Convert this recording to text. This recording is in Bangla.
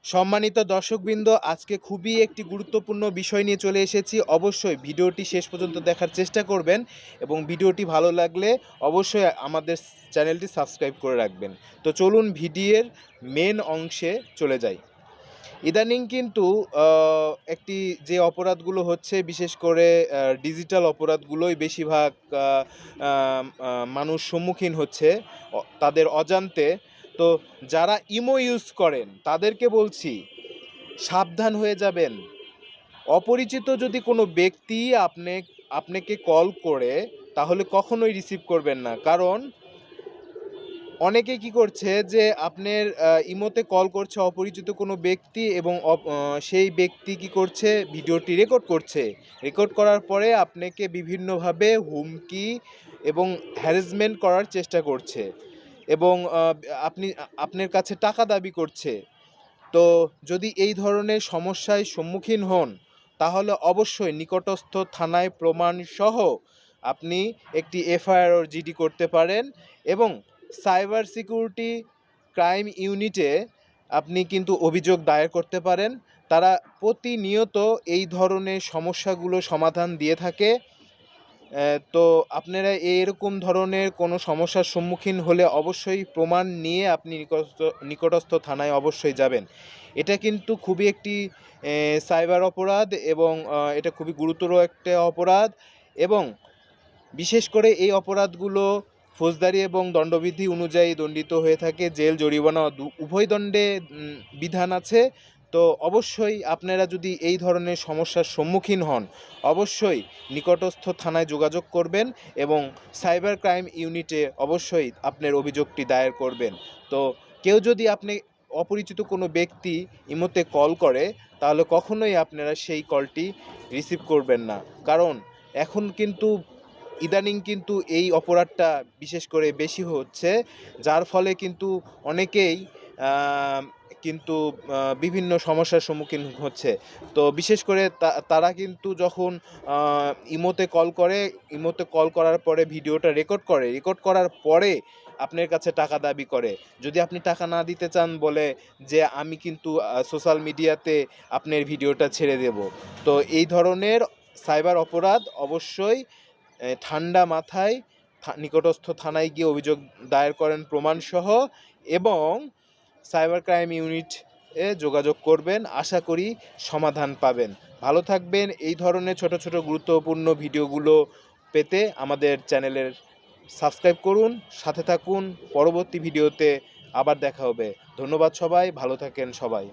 সম্মানিত দর্শকবৃন্দ, আজকে খুবই একটি গুরুত্বপূর্ণ বিষয় নিয়ে চলে এসেছি। অবশ্যই ভিডিওটি শেষ পর্যন্ত দেখার চেষ্টা করবেন এবং ভিডিওটি ভালো লাগলে অবশ্যই আমাদের চ্যানেলটি সাবস্ক্রাইব করে রাখবেন। তো চলুন ভিডিওর মেন অংশে চলে যাই। ইদানিং কিন্তু একটি যে অপরাধগুলো হচ্ছে, বিশেষ করে ডিজিটাল অপরাধগুলোই বেশিরভাগ মানুষ সম্মুখীন হচ্ছে তাদের অজান্তে। তো যারা ইমো ইউজ করেন তাদেরকে বলছি, সাবধান হয়ে যাবেন। অপরিচিত যদি কোনো ব্যক্তি আপনাকে কল করে তাহলে কখনোই রিসিভ করবেন না। কারণ অনেকে কি করছে যে আপনার ইমোতে কল করছে অপরিচিত কোনো ব্যক্তি এবং সেই ব্যক্তি কি করছে, ভিডিওটি রেকর্ড করছে। রেকর্ড করার পরে আপনাকে বিভিন্নভাবে হুমকি এবং হ্যারাসমেন্ট করার চেষ্টা করছে এবং আপনার কাছে টাকা দাবি করছে। তো যদি এই ধরনের সমস্যায় সম্মুখীন হন তাহলে অবশ্যই নিকটস্থ থানায় প্রমাণসহ আপনি একটি এফআইআর ও জিডি করতে পারেন এবং সাইবার সিকিউরিটি ক্রাইম ইউনিটে আপনি কিন্তু অভিযোগ দায়ের করতে পারেন। তারা প্রতিনিয়ত এই ধরনের সমস্যাগুলো সমাধান দিয়ে থাকে। তো আপনারা এরকম ধরনের কোনো সমস্যার সম্মুখীন হলে অবশ্যই প্রমাণ নিয়ে আপনি নিকটস্থ থানায় অবশ্যই যাবেন। এটা কিন্তু খুবই একটি সাইবার অপরাধ এবং এটা খুবই গুরুতর একটা অপরাধ এবং বিশেষ করে এই অপরাধগুলো ফৌজদারি এবং দণ্ডবিধি অনুযায়ী দণ্ডিত হয়ে থাকে। জেল, জরিমানা উভয় দণ্ডে বিধান আছে। তো অবশ্যই আপনারা যদি এই ধরনের সমস্যার সম্মুখীন হন অবশ্যই নিকটস্থ থানায় যোগাযোগ করবেন এবং সাইবার ক্রাইম ইউনিটে অবশ্যই আপনার অভিযোগটি দায়ের করবেন। তো কেউ যদি আপনি অপরিচিত কোনো ব্যক্তি ইমোতে কল করে তাহলে কখনোই আপনারা সেই কলটি রিসিভ করবেন না। কারণ এখন কিন্তু ইদানিং কিন্তু এই অপরাধটা বিশেষ করে বেশি হচ্ছে, যার ফলে কিন্তু অনেকেই কিন্তু বিভিন্ন সমস্যার সম্মুখীন হচ্ছে। তো বিশেষ করে তারা কিন্তু যখন ইমোতে কল করার পরে ভিডিওটা রেকর্ড করার পরে আপনার কাছে টাকা দাবি করে। যদি আপনি টাকা না দিতে চান বলে যে আমি কিন্তু সোশ্যাল মিডিয়াতে আপনার ভিডিওটা ছেড়ে দেব। তো এই ধরনের সাইবার অপরাধ অবশ্যই ঠান্ডা মাথায় নিকটস্থ থানায় গিয়ে অভিযোগ দায়ের করেন প্রমাণসহ এবং সাইবার ক্রাইম ইউনিটে যোগাযোগ করবেন। আশা করি সমাধান পাবেন। ভালো থাকবেন। এই ধরনের ছোট ছোট গুরুত্বপূর্ণ ভিডিওগুলো পেতে আমাদের চ্যানেলের সাবস্ক্রাইব করুন, সাথে থাকুন। পরবর্তী ভিডিওতে আবার দেখা হবে। ধন্যবাদ সবাই, ভালো থাকেন সবাই।